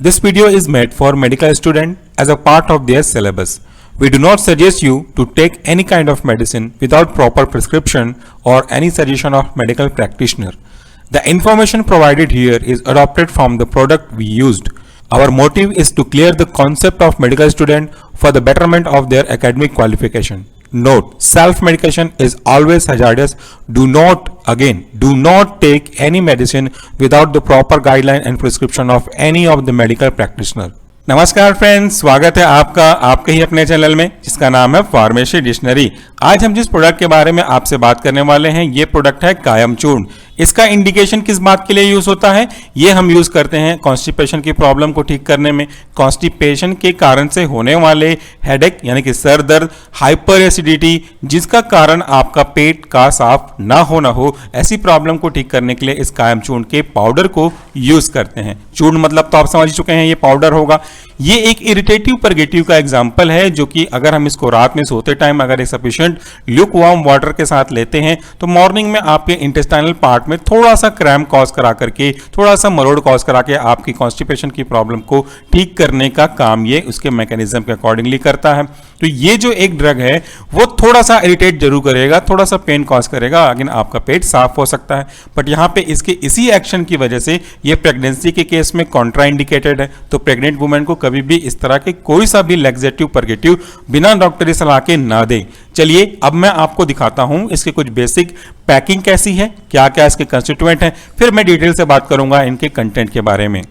This video is made for medical student as a part of their syllabus. We do not suggest you to take any kind of medicine without proper prescription or any suggestion of medical practitioner. The information provided here is adopted from the product we used. Our motive is to clear the concept of medical student for the betterment of their academic qualification. Note, self-medication is always hazardous. Do not take any medicine without the proper guideline and prescription of any of the medical practitioner. नमस्कार friends, स्वागत है आपका आपके ही अपने channel में जिसका नाम है फार्मेसी डिक्शनरी। आज हम जिस प्रोडक्ट के बारे में आपसे बात करने वाले हैं ये प्रोडक्ट है कायम चूर्ण। इसका इंडिकेशन किस बात के लिए यूज होता है? ये हम यूज करते हैं कॉन्स्टिपेशन की प्रॉब्लम को ठीक करने में। कॉन्स्टिपेशन के कारण से होने वाले हेडेक यानी कि सर दर्द, हाइपर एसिडिटी, जिसका कारण आपका पेट का साफ ना हो, ऐसी प्रॉब्लम को ठीक करने के लिए इस कायम चूर्ण के पाउडर को यूज करते हैं। चूर्ण मतलब तो आप समझ चुके हैं, ये पाउडर होगा। ये एक इरिटेटिव परगेटिव का एग्जाम्पल है जो कि अगर हम इसको रात में सोते टाइम अगर एक सफिशिएंट ल्यूक वार्म वाटर के साथ लेते हैं तो मॉर्निंग में आपके इंटेस्टाइनल पार्ट में थोड़ा सा क्रैम्प कॉज करा करके, थोड़ा सा मरोड़ कॉज करा के आपकी कॉन्स्टिपेशन की प्रॉब्लम को ठीक करने का काम ये उसके मैकेनिज्म के अकॉर्डिंगली करता है। तो ये जो एक ड्रग है वो थोड़ा सा इरिटेट जरूर करेगा, थोड़ा सा पेन कॉज करेगा, लेकिन आपका पेट साफ हो सकता है। बट यहाँ पे इसके इसी एक्शन की वजह से ये प्रेगनेंसी के केस में कॉन्ट्राइंडिकेटेड है। तो प्रेग्नेंट वुमेन को कभी भी इस तरह के कोई सा भी लैक्सेटिव परगेटिव बिना डॉक्टरी सलाह के ना दें। चलिए अब मैं आपको दिखाता हूं इसके कुछ बेसिक पैकिंग कैसी है, क्या क्या इसके कंस्टिट्यूएंट हैं, फिर मैं डिटेल से बात करूंगा इनके कंटेंट के बारे में।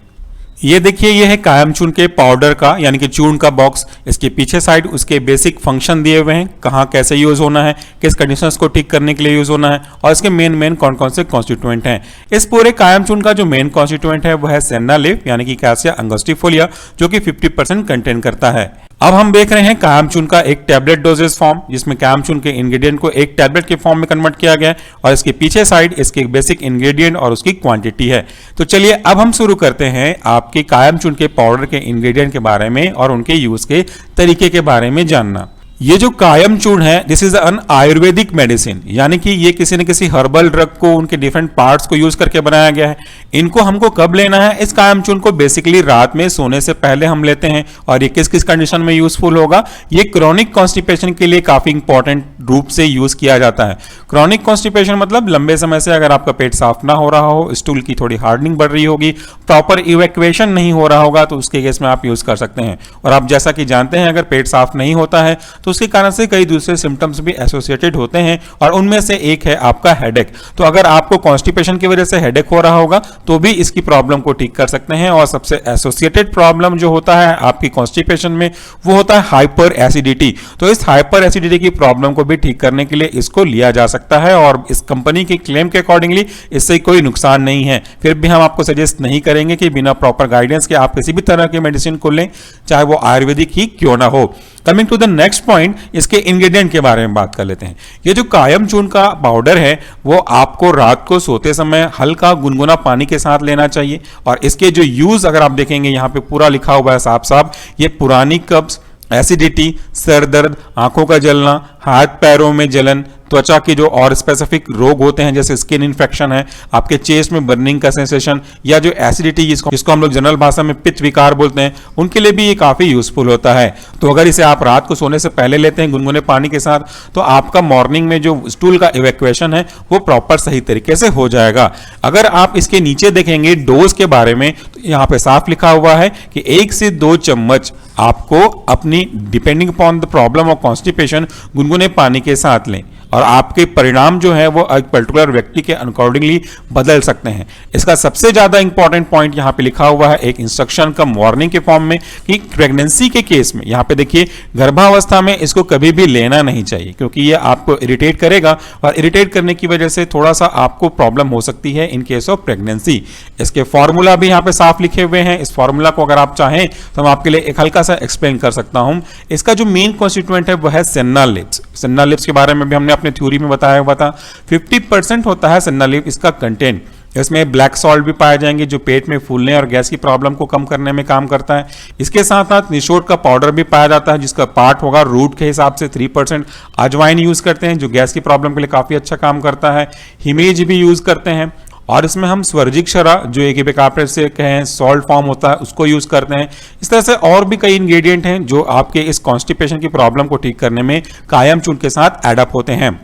ये देखिए, ये है कायम चूर्ण के पाउडर का यानी कि चूर्ण का बॉक्स। इसके पीछे साइड उसके बेसिक फंक्शन दिए हुए हैं, कहाँ कैसे यूज होना है, किस कंडीशंस को ठीक करने के लिए यूज होना है और इसके मेन कौन कौन से कॉन्स्टिट्यूएंट हैं। इस पूरे कायम चूर्ण का जो मेन कॉन्स्टिट्यूएंट है वह है सेन्ना लीफ यानी कि कैसिया अंगस्टिफोलिया, जो कि 50% कंटेन करता है। अब हम देख रहे हैं कायम चूर्ण का एक टैबलेट डोजेस फॉर्म, जिसमें कायम चूर्ण के इंग्रेडिएंट को एक टैबलेट के फॉर्म में कन्वर्ट किया गया है और इसके पीछे साइड इसके बेसिक इंग्रेडिएंट और उसकी क्वांटिटी है। तो चलिए अब हम शुरू करते हैं आपके कायम चूर्ण के पाउडर के इंग्रेडिएंट के बारे में और उनके यूज के तरीके के बारे में जानना। ये जो कायम चूर्ण है this is an ayurvedic medicine, यानी कि ये किसी न किसी हर्बल ड्रग को उनके डिफरेंट पार्ट्स को यूज करके बनाया गया है। इनको हमको कब लेना है? इस कायम चूर्ण को बेसिकली रात में सोने से पहले हम लेते हैं। और ये किस किस कंडीशन में यूजफुल होगा? ये क्रॉनिक कॉन्स्टिपेशन के लिए काफी इंपॉर्टेंट रूप से यूज किया जाता है। क्रॉनिक कॉन्स्टिपेशन मतलब लंबे समय से अगर आपका पेट साफ ना हो रहा हो, स्टूल की थोड़ी हार्डनिंग बढ़ रही होगी, प्रॉपर इवैक्यूएशन नहीं हो रहा होगा, तो उसके केस में आप यूज कर सकते हैं। और आप जैसा कि जानते हैं अगर पेट साफ नहीं होता है तो उसके कारण से कई दूसरे सिम्टम्स भी एसोसिएटेड होते हैं और उनमें से एक है आपका हेडेक। तो अगर आपको कॉन्स्टिपेशन की वजह से हेडेक हो रहा होगा तो भी इसकी प्रॉब्लम को ठीक कर सकते हैं। और सबसे एसोसिएटेड प्रॉब्लम जो होता है आपकी कॉन्स्टिपेशन में वो होता है हाइपर एसिडिटी। तो इस हाइपर एसिडिटी की प्रॉब्लम को भी ठीक करने के लिए इसको लिया जा सकता है और इस कंपनी के क्लेम के अकॉर्डिंगली इससे कोई नुकसान नहीं है। फिर भी हम आपको सजेस्ट नहीं करेंगे कि बिना प्रॉपर गाइडेंस के आप किसी भी तरह की मेडिसिन को लें, चाहे वो आयुर्वेदिक ही क्यों ना हो। Coming to the next point, इसके इंग्रेडिएंट के बारे में बात कर लेते हैं। ये जो कायम चूर्ण का पाउडर है वो आपको रात को सोते समय हल्का गुनगुना पानी के साथ लेना चाहिए। और इसके जो यूज अगर आप देखेंगे यहाँ पे पूरा लिखा हुआ है साफ साफ, ये पुरानी कब्ज, एसिडिटी, सर दर्द, आंखों का जलना, हाथ पैरों में जलन, त्वचा के जो और स्पेसिफिक रोग होते हैं जैसे स्किन इन्फेक्शन है, आपके चेस्ट में बर्निंग का सेंसेशन, या जो एसिडिटी जिसको हम लोग जनरल भाषा में पित्त विकार बोलते हैं, उनके लिए भी ये काफी यूजफुल होता है। तो अगर इसे आप रात को सोने से पहले लेते हैं गुनगुने पानी के साथ तो आपका मॉर्निंग में जो स्टूल का इवैक्यूएशन है वो प्रॉपर सही तरीके से हो जाएगा। अगर आप इसके नीचे देखेंगे डोज के बारे में तो यहाँ पे साफ लिखा हुआ है कि 1 से 2 चम्मच आपको अपनी depending upon the problem of constipation गुनगुने पानी के साथ लें और आपके परिणाम जो है वो एक पर्टिकुलर व्यक्ति के अकॉर्डिंगली बदल सकते हैं। इसका सबसे ज्यादा इंपॉर्टेंट पॉइंट यहाँ पे लिखा हुआ है एक इंस्ट्रक्शन का वार्निंग के फॉर्म में कि प्रेगनेंसी के केस में, यहाँ पे देखिए, गर्भावस्था में इसको कभी भी लेना नहीं चाहिए क्योंकि ये आपको इरिटेट करेगा और इरिटेट करने की वजह से थोड़ा सा आपको प्रॉब्लम हो सकती है इन केस ऑफ प्रेगनेंसी। इसके फॉर्मूला भी यहाँ पे साफ लिखे हुए हैं। इस फॉर्मूला को अगर आप चाहें तो मैं आपके लिए एक हल्का सा एक्सप्लेन कर सकता हूं। इसका जो मेन कॉन्स्टिट्यूएंट है वो है सेन्ना लीव्स। सेन्ना लीव्स के बारे में भी हमने अपने थ्योरी में बताया हुआ था। 50% होता है सेन्ना लीफ इसका कंटेंट। इसमें ब्लैक सॉल्ट भी पाए जाएंगे जो पेट में फूलने और गैस की प्रॉब्लम को कम करने में काम करता है। इसके साथ साथ निशोट का पाउडर भी पाया जाता है जिसका पार्ट होगा रूट के हिसाब से 3%। अजवाइन यूज करते हैं जो गैस की प्रॉब्लम के लिए काफी अच्छा काम करता है। हिमेज भी यूज करते हैं और इसमें हम स्वर्जिक क्षरा जो एक बेकार से कहें सॉल्ट फॉर्म होता है उसको यूज करते हैं। इस तरह से और भी कई इंग्रेडिएंट हैं जो आपके इस कॉन्स्टिपेशन की प्रॉब्लम को ठीक करने में कायम चूर्ण के साथ एड अप होते हैं।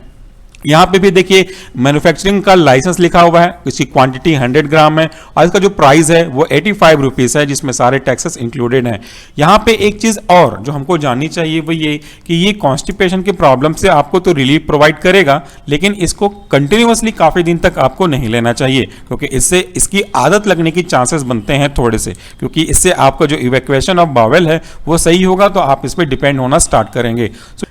यहां पे भी देखिए मैन्युफैक्चरिंग का लाइसेंस लिखा हुआ है, इसकी क्वांटिटी 100 ग्राम है और इसका जो प्राइस है वो 85 रुपीस है, जिसमें सारे टैक्सेस इंक्लूडेड हैं। यहां पे एक चीज और जो हमको जाननी चाहिए वो ये कि ये कॉन्स्टिपेशन की प्रॉब्लम से आपको तो रिलीफ प्रोवाइड करेगा, लेकिन इसको कंटिन्यूअसली काफी दिन तक आपको नहीं लेना चाहिए, क्योंकि इससे इसकी आदत लगने की चांसेस बनते हैं थोड़े से, क्योंकि इससे आपका जो इवैक्यूएशन ऑफ बावेल है वो सही होगा तो आप इस पर डिपेंड होना स्टार्ट करेंगे।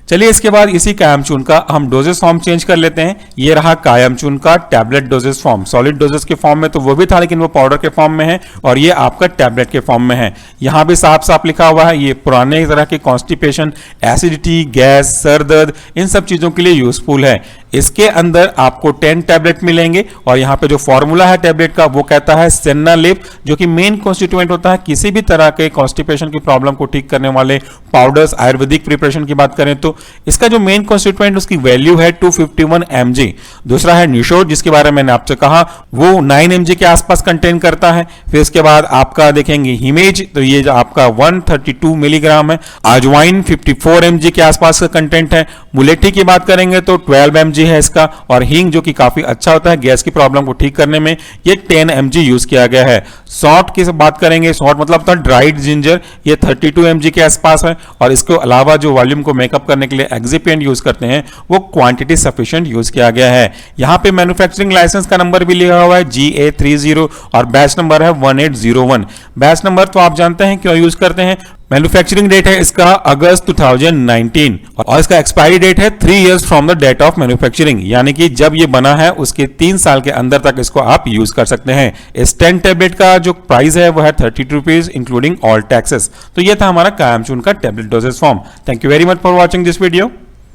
चलिए इसके बाद इसी कायम चूर्ण का हम डोजेस फॉर्म चेंज कर लेते हैं। ये रहा कायम चूर्ण का tablet doses form. Solid doses के फॉर्म में तो वो भी था, लेकिन वो पाउडर के फॉर्म में है, और ये आपका टैबलेट के फॉर्म में है। यहां भी साफ साफ लिखा हुआ है ये पुराने तरह के कॉन्स्टिपेशन, एसिडिटी, गैस, सर दर्द, इन सब चीजों के लिए यूजफुल है। इसके अंदर आपको 10 टैबलेट मिलेंगे और यहाँ पे जो फॉर्मूला है टैबलेट का वो कहता है सेन्ना लिप, जो कि मेन कॉन्स्टिट्यूएंट होता है किसी भी तरह के कॉन्स्टिपेशन की प्रॉब्लम को ठीक करने वाले पाउडर्स। आयुर्वेदिक प्रिपरेशन की बात करें तो इसका जो मेन कॉन्स्टिट्यूएंट उसकी वैल्यू है 251 mg। दूसरा है निशोर, जिसके बारे में मैंने आपसे कहा वो 9 mg के आसपास कंटेन करता है। फिर इसके बाद आपका देखेंगे हिमेज, तो ये जो आपका 132 मिलीग्राम है। अजवाइन 54 mg के आसपास का कंटेंट है। मुलेठी की बात करेंगे तो 12 mg है इसका, और हींग जो कि काफी अच्छा होता है गैस की प्रॉब्लम को ठीक करने में, ये 10 mg यूज किया गया है। सॉल्ट की बात करेंगे, सॉल्ट मतलब होता है ड्राइड जिंजर, ये 32 mg के आसपास है, और इसके अलावा जो वॉल्यूम को मेकअप करने के लिए एक्सिपिएंट यूज करते हैं वो क्वांटिटी सफिशिएंट यूज किया गया है। यहां पे मैन्युफैक्चरिंग लाइसेंस का नंबर भी लिखा हुआ है GA30 और बैच नंबर है 1801। बैच नंबर तो आप जानते हैं क्यों यूज करते हैं। मैन्युफैक्चरिंग डेट है इसका अगस्त 2019 और इसका एक्सपायरी डेट है 3 years from the date of manufacturing, यानी कि जब ये बना है उसके 3 साल के अंदर तक इसको आप यूज कर सकते हैं। इस 10 टैबलेट का जो प्राइस है वो है 32 रुपीज इंक्लूडिंग ऑल टैक्सेस। तो ये था हमारा कायम चूर्ण का tablet doses form. Thank you very much for watching this video.